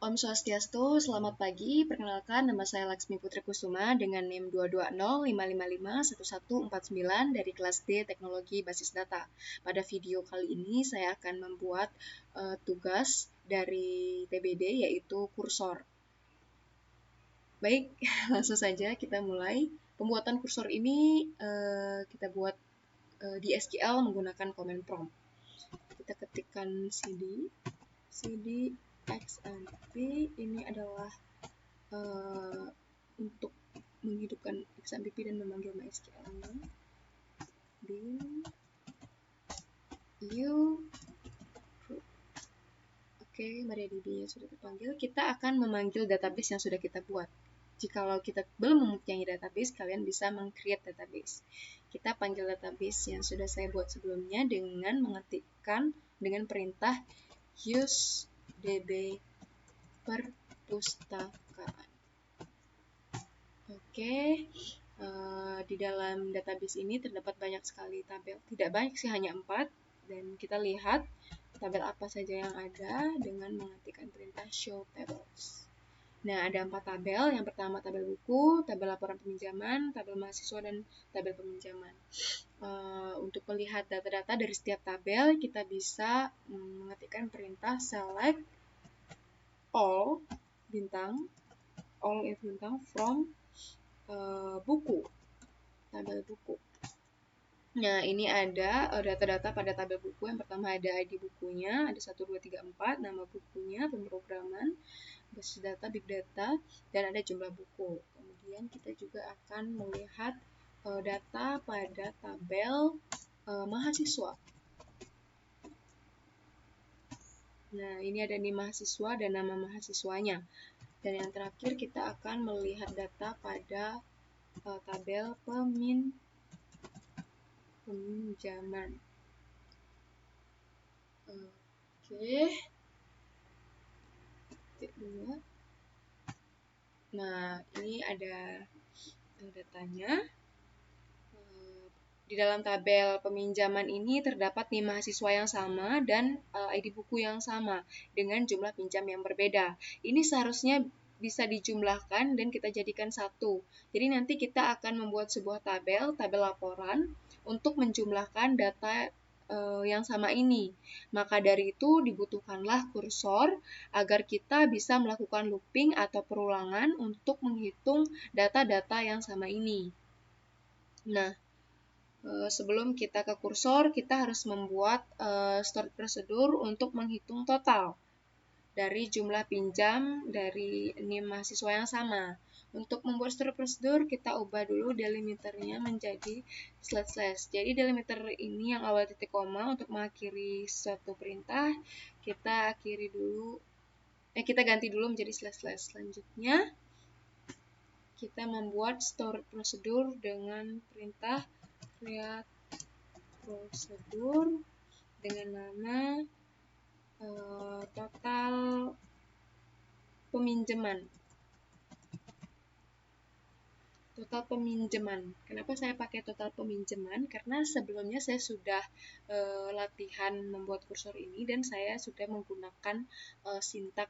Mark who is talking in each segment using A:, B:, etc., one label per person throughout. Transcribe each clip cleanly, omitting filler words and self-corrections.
A: Om Swastiastu, selamat pagi. Perkenalkan, nama saya Laksmi Putri Kusuma dengan NIM 220555149 dari kelas D Teknologi Basis Data. Pada video kali ini saya akan membuat tugas dari TBD yaitu kursor. Baik, langsung saja kita mulai. Pembuatan kursor ini kita buat di SQL menggunakan command prompt. Kita ketikkan cd XMPP ini adalah untuk menghidupkan XMPP dan memanggil MySQL-nya. Bin u Oke, MariaDB-nya sudah terpanggil. Kita akan memanggil database yang sudah kita buat. Jikalau kita belum mempunyai database, kalian bisa meng-create database. Kita panggil database yang sudah saya buat sebelumnya dengan mengetikkan dengan perintah use db perpustakaan. Oke, di dalam database ini terdapat banyak sekali tabel. Tidak banyak sih, hanya 4. Dan kita lihat tabel apa saja yang ada dengan mengetikkan perintah show tables. Nah, ada 4 tabel. Yang pertama tabel buku, tabel laporan peminjaman, tabel mahasiswa, dan tabel peminjaman. Untuk melihat data-data dari setiap tabel, kita bisa mengetikkan perintah select all from buku, tabel buku. Nah, ini ada data-data pada tabel buku. Yang pertama ada ID bukunya, ada 1, 2, 3, 4, nama bukunya, pemrograman, basis data, big data, dan ada jumlah buku. Kemudian kita juga akan melihat data pada tabel mahasiswa. Nah, ini ada nih mahasiswa dan nama mahasiswanya. Dan yang terakhir kita akan melihat data pada tabel peminjaman. Oke. Nah, ini ada datanya. Di dalam tabel peminjaman ini terdapat nih mahasiswa yang sama dan ID buku yang sama dengan jumlah pinjam yang berbeda. Ini seharusnya bisa dijumlahkan dan kita jadikan satu. Jadi nanti kita akan membuat sebuah tabel laporan untuk menjumlahkan data yang sama ini. Maka dari itu dibutuhkanlah kursor agar kita bisa melakukan looping atau perulangan untuk menghitung data-data yang sama ini. Nah, sebelum kita ke kursor, kita harus membuat stored prosedur untuk menghitung total dari jumlah pinjam dari NIM mahasiswa yang sama. Untuk membuat stored prosedur, kita ubah dulu delimiternya menjadi slash. Jadi delimiter ini yang awal titik koma untuk mengakhiri suatu perintah, kita ganti dulu menjadi slash. Selanjutnya, kita membuat stored prosedur dengan perintah create prosedur dengan nama total peminjaman. Kenapa saya pakai total peminjaman? Karena sebelumnya saya sudah latihan membuat kursor ini dan saya sudah menggunakan sintak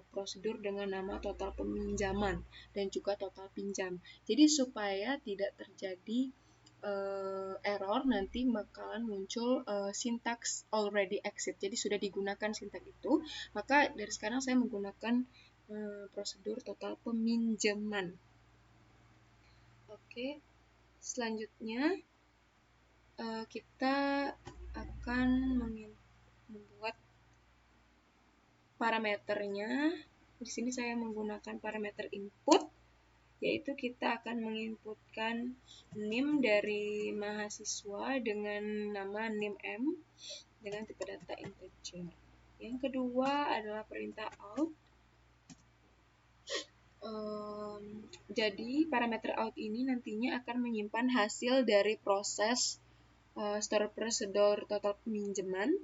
A: prosedur dengan nama total peminjaman dan juga total pinjam. Jadi supaya tidak terjadi error, nanti bakalan muncul syntax already exit. Jadi sudah digunakan sintak itu, maka dari sekarang saya menggunakan prosedur total peminjaman. Oke, selanjutnya kita akan membuat parameternya. Di sini saya menggunakan parameter input, yaitu kita akan menginputkan NIM dari mahasiswa dengan nama NIM_M dengan tipe data integer. Yang kedua adalah perintah out. Jadi parameter out ini nantinya akan menyimpan hasil dari proses stored prosedur total pinjaman,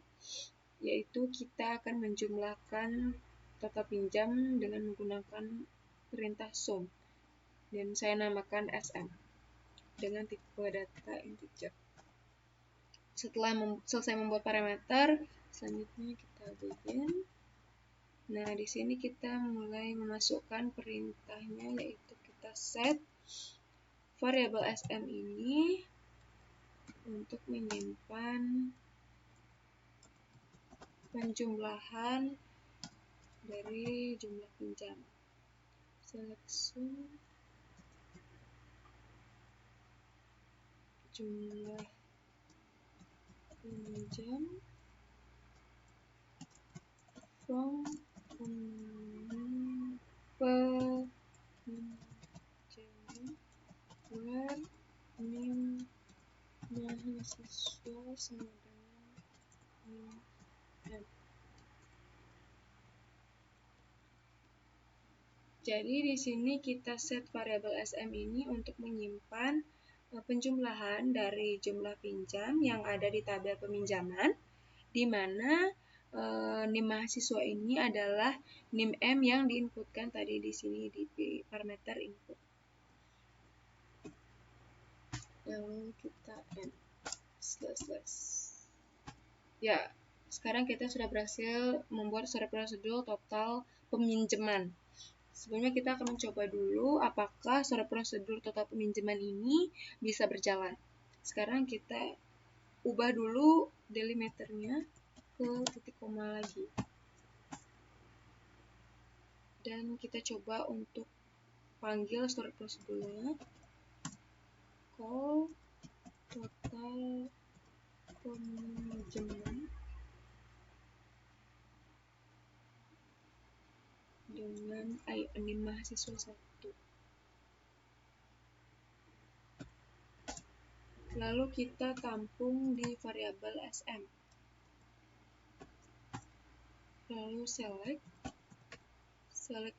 A: yaitu kita akan menjumlahkan total pinjam dengan menggunakan perintah sum. Dan saya namakan SM dengan tipe data integer. Setelah selesai membuat parameter, selanjutnya kita begin. Nah, di sini kita mulai memasukkan perintahnya, yaitu kita set variabel sm ini untuk menyimpan penjumlahan dari jumlah pinjam. Seleksi jumlah pinjam from penjam where NIM mahasiswa sama dengan NIM M. Jadi di sini kita set variabel sm ini untuk menyimpan penjumlahan dari jumlah pinjam yang ada di tabel peminjaman, di mana NIM mahasiswa ini adalah NIM M yang diinputkan tadi di sini di parameter input. Lalu kita N slash. Ya, sekarang kita sudah berhasil membuat surat prosedur total peminjaman. Sebelumnya kita akan mencoba dulu apakah surat prosedur total peminjaman ini bisa berjalan. Sekarang kita ubah dulu delimiternya ke titik koma lagi. Dan kita coba untuk panggil surat prosedurnya. Call total peminjaman dengan NIM mahasiswa 1. Lalu kita tampung di variabel sm. Lalu select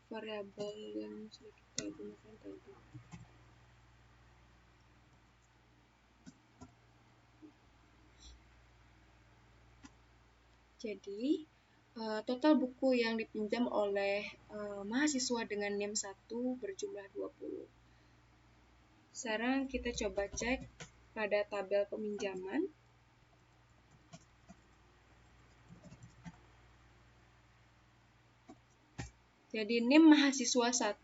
A: variabel yang sudah kita gunakan tadi. Jadi, total buku yang dipinjam oleh mahasiswa dengan NIM 1 berjumlah 20. Sekarang kita coba cek pada tabel peminjaman. Jadi NIM mahasiswa 1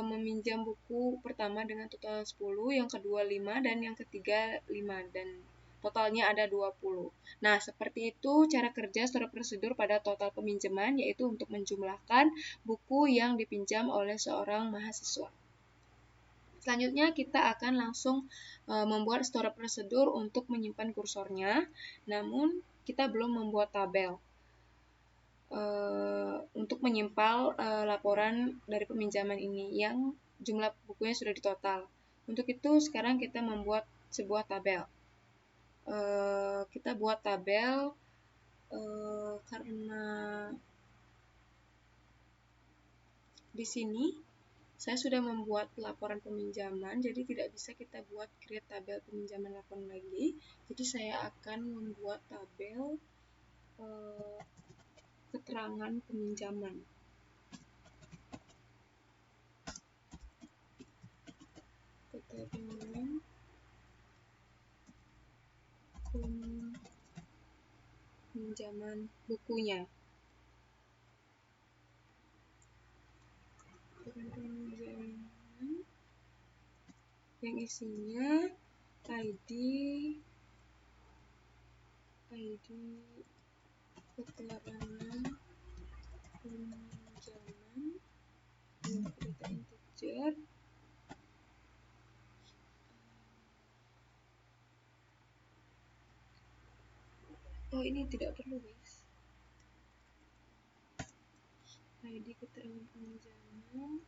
A: meminjam buku pertama dengan total 10, yang kedua 5, dan yang ketiga 5, dan totalnya ada 20. Nah, seperti itu cara kerja surat prosedur pada total peminjaman, yaitu untuk menjumlahkan buku yang dipinjam oleh seorang mahasiswa. Selanjutnya kita akan langsung membuat surat prosedur untuk menyimpan kursornya, namun kita belum membuat tabel untuk menyimpan laporan dari peminjaman ini yang jumlah bukunya sudah ditotal. Untuk itu sekarang kita membuat sebuah tabel. Kita buat tabel karena di sini saya sudah membuat laporan peminjaman, jadi tidak bisa kita buat create tabel peminjaman laporan lagi. Jadi saya akan membuat tabel keterangan peminjaman. Keterangan peminjaman bukunya. Yang isinya ID keterangan peminjaman dengan data integer, ini tidak perlu guys. ID keterangan peminjaman,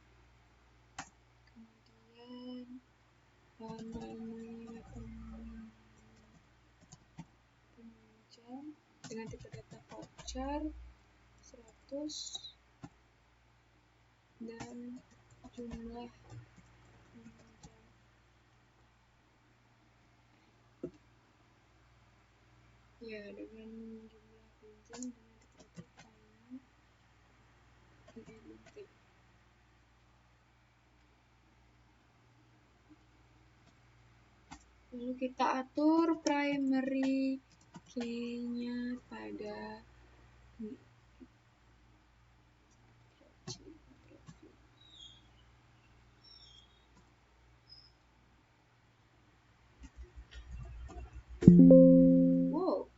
A: kemudian nama peminjam dengan tipe data voucher 100 dan jumlah peminjam. Ya, dengan jumlah pinjam dengan tipe data yang identik. Lalu kita atur primary key-nya pada Wow.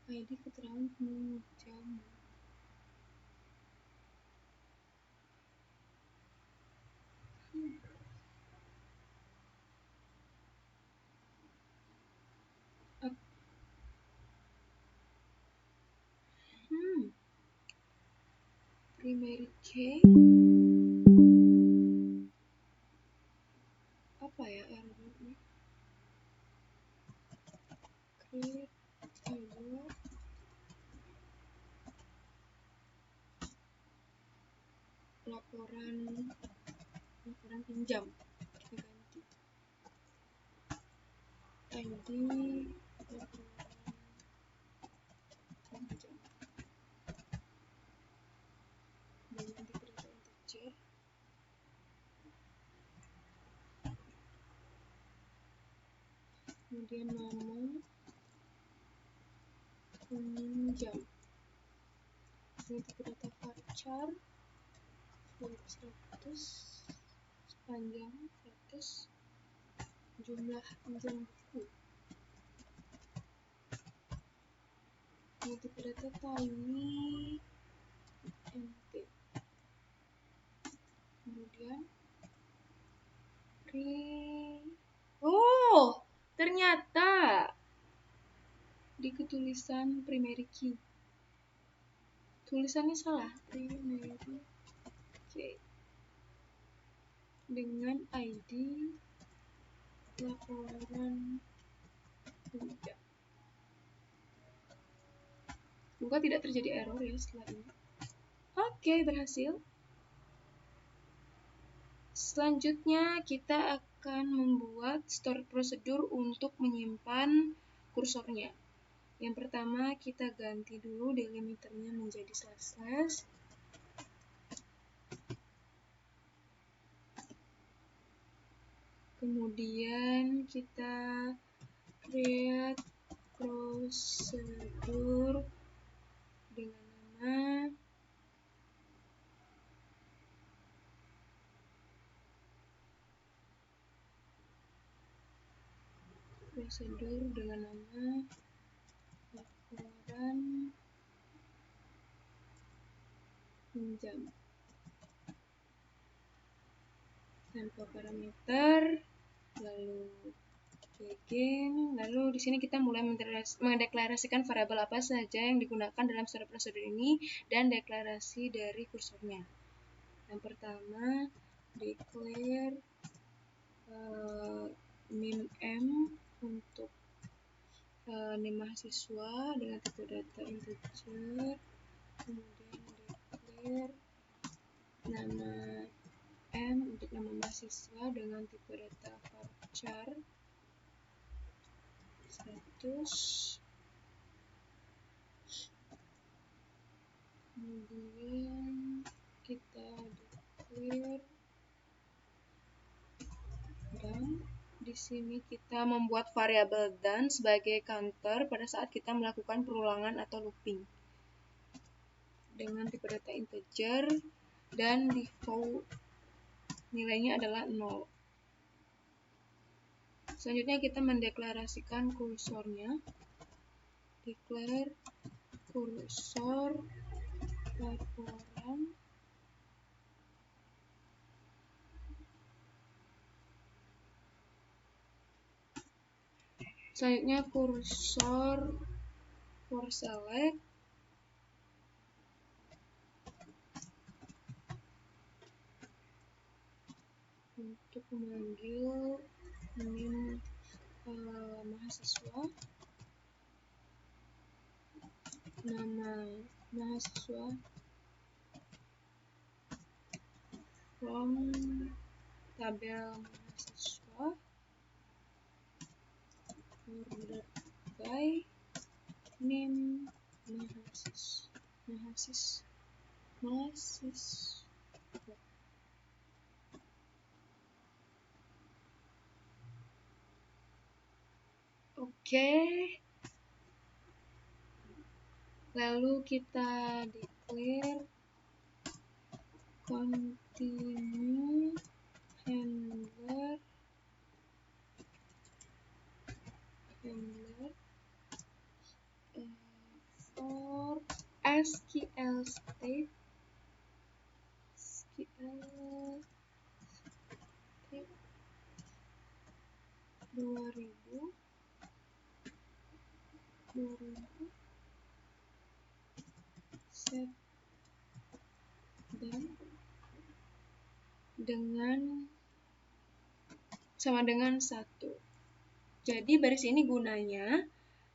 A: ID keterangan peminjam. Primary key. Apa ya errornya? Create error. Laporan pinjam. Kita ganti. ID laporan pinjam. Dan nanti data integer. Kemudian nama peminjam. Ini tipe data varchar 100, sepanjang 100, jumlah pinjam buku. Ini tipe data tiny nt. Kemudian oh, ternyata di ketulisan primary key tulisannya salah. Primary key dengan ID laporan pinjam. Semoga tidak terjadi error ya setelah ini. Oke, berhasil. Selanjutnya kita akan membuat store prosedur untuk menyimpan kursornya. Yang pertama kita ganti dulu delimiternya menjadi slash. Kemudian kita create prosedur dengan nama laporan pinjam tanpa parameter, lalu lalu di sini kita mulai mendeklarasikan variabel apa saja yang digunakan dalam store prosedur ini dan deklarasi dari kursornya. Yang pertama, declare name m untuk name mahasiswa dengan tipe data integer. Kemudian declare nama m untuk nama mahasiswa dengan tipe data varchar 100. Kemudian kita declare dan di sini kita membuat variabel dan sebagai counter pada saat kita melakukan perulangan atau looping dengan tipe data integer dan default nilainya adalah 0. Selanjutnya kita mendeklarasikan kursornya. Declare kursor laporan selanjutnya kursor for select untuk memanggil name mahasiswa, nama mahasiswa from tabel mahasiswa ordered by name mahasiswa. Oke. Lalu kita declare continue handler for SQL state 2000 set dan sama dengan 1. Jadi baris ini gunanya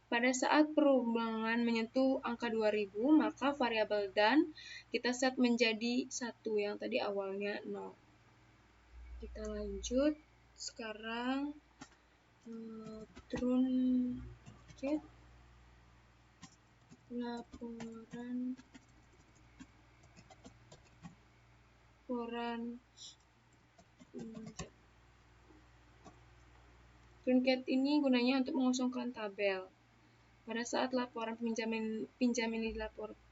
A: pada saat perubahan menyentuh angka 2000, maka variabel dan kita set menjadi 1 yang tadi awalnya 0. Kita lanjut. Sekarang truncate laporan truncate ini gunanya untuk mengosongkan tabel. Pada saat laporan pinjam ini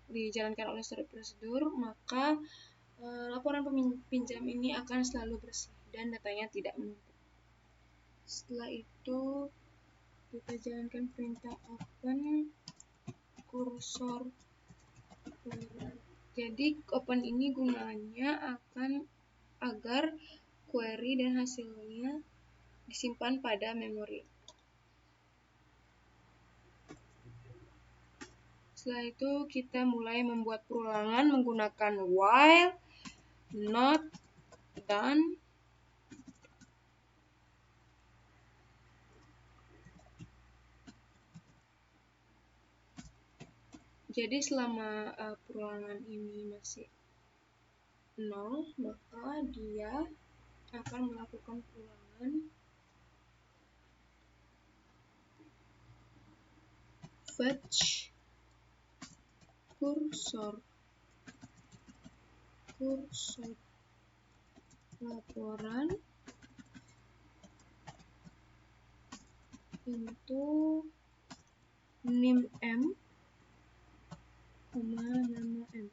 A: dijalankan oleh suatu prosedur, maka laporan pinjam ini akan selalu bersih dan datanya tidak menumpuk. Setelah itu kita jalankan perintah open cursor. Jadi open ini gunanya agar query dan hasilnya disimpan pada memori. Setelah itu kita mulai membuat perulangan menggunakan while, not, done. Jadi selama perulangan ini masih 0, maka dia akan melakukan perulangan fetch cursor laporan into nim m nama m.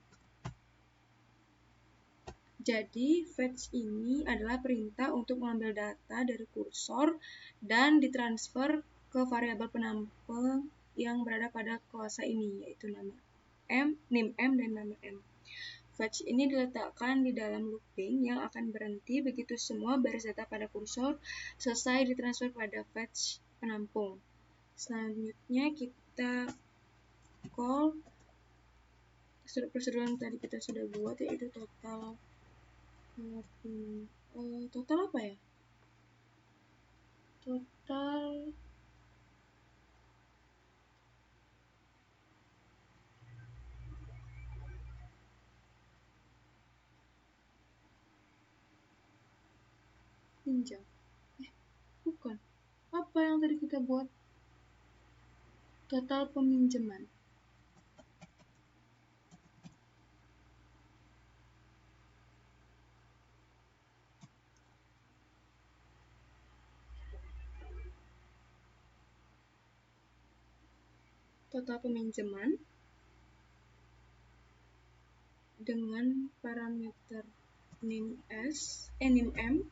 A: Jadi fetch ini adalah perintah untuk mengambil data dari kursor dan ditransfer ke variabel penampung yang berada pada klase ini, yaitu nama m, nim m, dan nama m. Fetch ini diletakkan di dalam looping yang akan berhenti begitu semua baris data pada kursor selesai ditransfer pada fetch penampung. Selanjutnya kita call prosedur yang tadi kita sudah buat, yaitu total apa ya? Total pinjam. Bukan. Apa yang tadi kita buat? Total peminjaman. Total peminjaman dengan parameter nim m.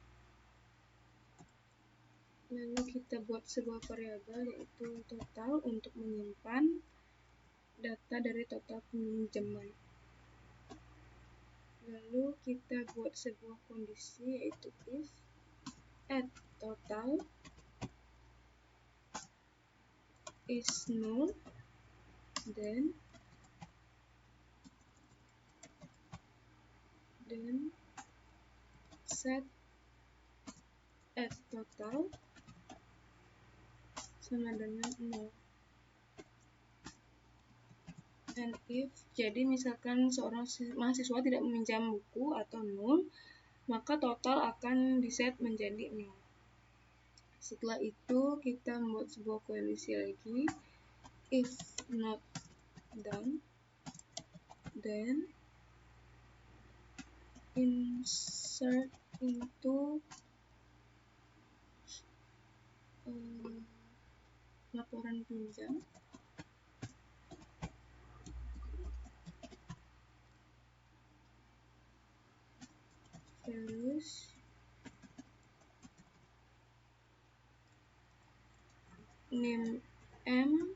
A: Lalu kita buat sebuah variabel yaitu total untuk menyimpan data dari total peminjaman. Lalu kita buat sebuah kondisi yaitu if at total is null, then set at total sama dengan 0. And if, jadi misalkan seorang mahasiswa tidak meminjam buku atau 0, maka total akan diset menjadi 0. Setelah itu kita membuat sebuah koalisi lagi, if not done, then insert into laporan pinjam values nim m,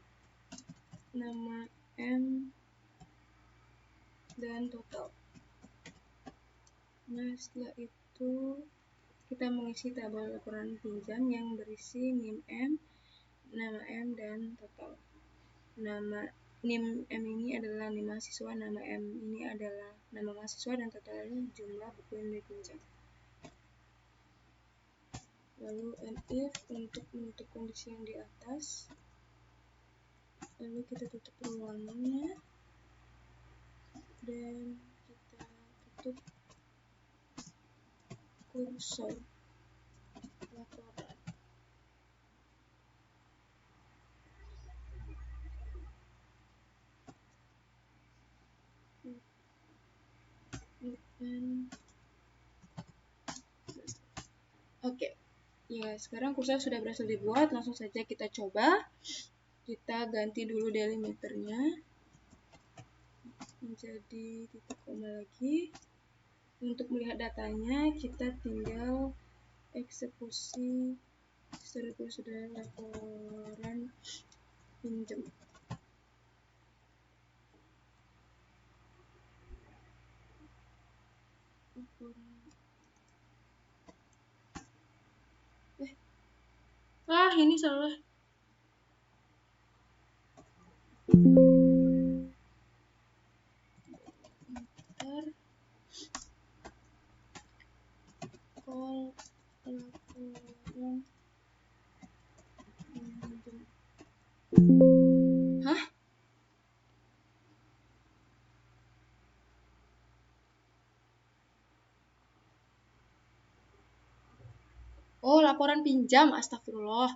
A: nama NIM dan total. Nah, setelah itu kita mengisi tabel laporan pinjam yang berisi NIM M, nama M, dan total. Nama NIM M ini adalah NIM mahasiswa, nama M ini adalah nama mahasiswa, dan totalnya jumlah buku yang dipinjam. Lalu elif untuk menutup kondisi yang di atas. Lalu kita tutup ruangannya dan kita tutup kursor laporan. Oke. Ya, sekarang kursor sudah berhasil dibuat, langsung saja kita coba. Kita ganti dulu delimiternya menjadi titik koma lagi. Untuk melihat datanya, kita tinggal eksekusi sudah laporan pinjam. Ini salah. Call laporan. Hah? Oh, laporan pinjam. Astagfirullah.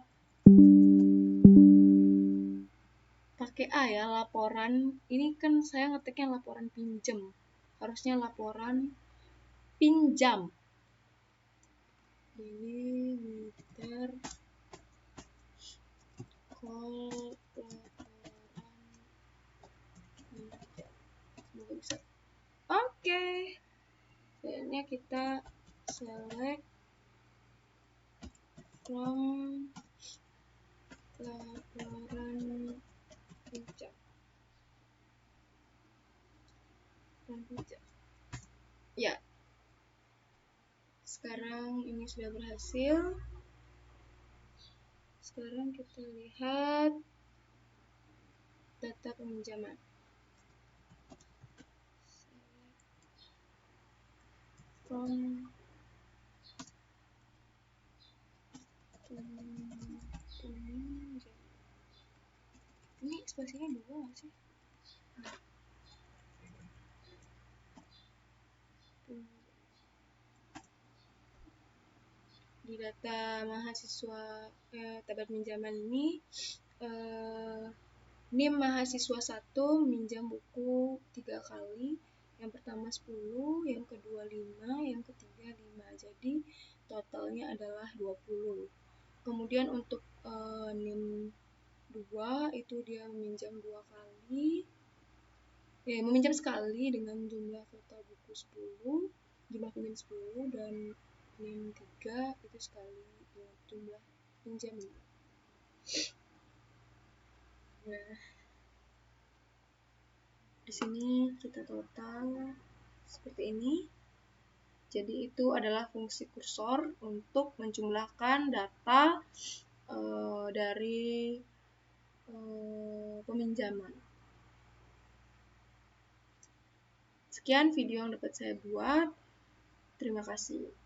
A: Pakai A ya, laporan. Ini kan saya ngetiknya laporan pinjam. Harusnya laporan pinjam. Delimiter call laporan pinjam. Semoga bisa. Oke. Selanjutnya kita select from laporan pinjam. Ya. Sekarang ini sudah berhasil. Sekarang kita lihat data peminjaman. From peminjam. Ini spasinya 2 nggak sih? Di data mahasiswa tabel pinjaman ini NIM mahasiswa 1 minjam buku 3 kali. Yang pertama 10, yang kedua 5, yang ketiga 5. Jadi totalnya adalah 20. Kemudian untuk NIM 2 itu dia meminjam 2 kali. Meminjam sekali dengan jumlah total buku 10, jumlah pinjam 10, dan NIM 3 itu sekali dengan jumlah pinjam 5. Nah, di sini kita total seperti ini. Jadi itu adalah fungsi kursor untuk menjumlahkan data dari peminjaman. Sekian video yang dapat saya buat. Terima kasih.